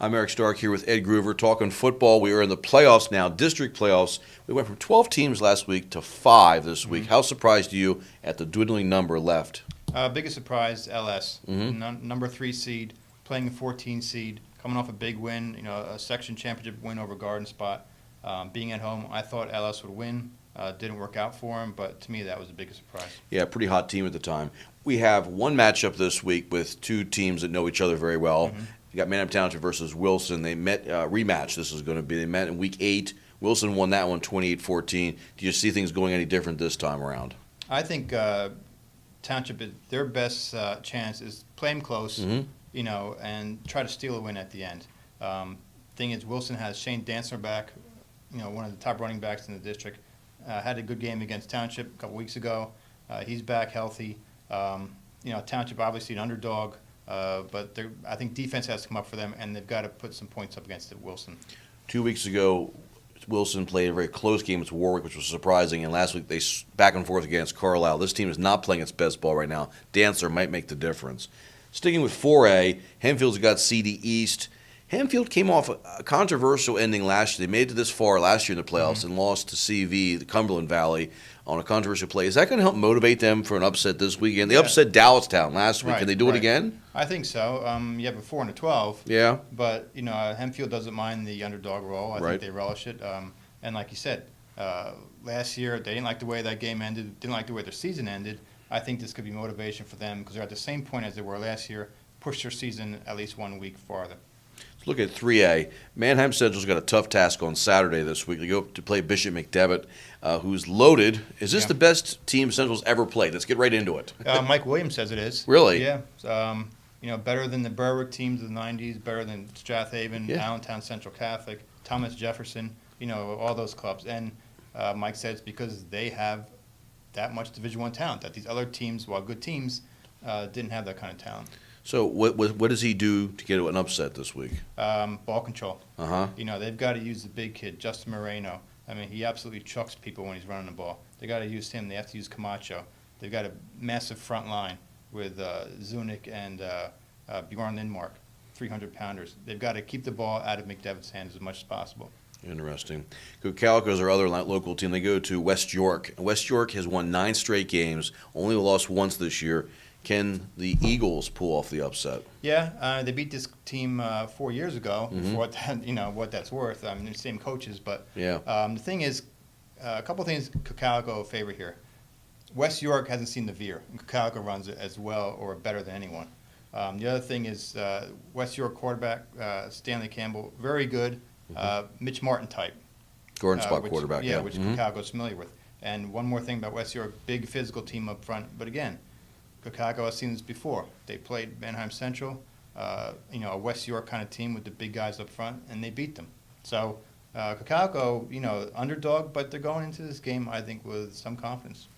I'm Eric Stark here with Ed Gruver talking football. We are in the playoffs now, district playoffs. We went from 12 teams last week to 5 this week. How surprised are you at the dwindling number left? Biggest surprise, LS. Number 3 seed, playing a 14 seed, coming off a big win, a section championship win over Garden Spot. Being at home, I thought LS would win. Didn't work out for him, but to me that was the biggest surprise. Yeah, pretty hot team at the time. We have one matchup this week with two teams that know each other very well. You got Manheim Township versus Wilson. They met rematch. This is going to be. They met in week 8. Wilson won that one 28-14. Do you see things going any different this time around? I think Township, their best chance is play them close, and try to steal a win at the end. Thing is, Wilson has Shane Dancer back, one of the top running backs in the district. Had a good game against Township a couple weeks ago. He's back healthy. Township obviously an underdog, but I think defense has to come up for them, and they've got to put some points up against Wilson. 2 weeks ago, Wilson played a very close game with Warwick, which was surprising, and last week they back and forth against Carlisle. This team is not playing its best ball right now. Dancer might make the difference. Sticking with 4A, Hempfield's got CD East. Hempfield came off a controversial ending last year. They made it this far last year in the playoffs and lost to CV, the Cumberland Valley, on a controversial play. Is that going to help motivate them for an upset this weekend? They upset Dallastown last week. Can they do it again? I think so. You have a 4-12. Yeah. But, Hempfield doesn't mind the underdog role. I think they relish it. And like you said, last year they didn't like the way that game ended, didn't like the way their season ended. I think this could be motivation for them because they're at the same point as they were last year, push their season at least 1 week farther. Let's look at 3A. Manheim Central's got a tough task on Saturday this week. They go to play Bishop McDevitt, who's loaded. Is this the best team Central's ever played? Let's get right into it. Mike Williams says it is. Really? Yeah. Better than the Berwick teams of the 90s, better than Strathaven, Allentown Central Catholic, Thomas Jefferson, all those clubs. And Mike said it's because they have that much Division I talent, that these other teams, while good teams, didn't have that kind of talent. So what does he do to get an upset this week? Ball control. Uh-huh. They've got to use the big kid, Justin Moreno. I mean, he absolutely chucks people when he's running the ball. They got to use him. They have to use Camacho. They've got a massive front line with Zunic and Bjorn Lindmark, 300-pounders. They've got to keep the ball out of McDevitt's hands as much as possible. Interesting. Calico's our other local team. They go to West York. West York has won 9 straight games, only lost once this year. Can the Eagles pull off the upset? Yeah, they beat this team 4 years ago. For what that's worth. I mean, they're the same coaches, but the thing is, a couple things Calico favor here. West York hasn't seen the veer, and Calico runs it as well or better than anyone. The other thing is West York quarterback Stanley Campbell, very good. Mitch Martin type. Garden Spot quarterback. Yeah, which Calico's familiar with. And one more thing about West York, big physical team up front, but again, Calico has seen this before. They played Manheim Central, a West York kind of team with the big guys up front, and they beat them. So Calico, underdog, but they're going into this game, I think, with some confidence.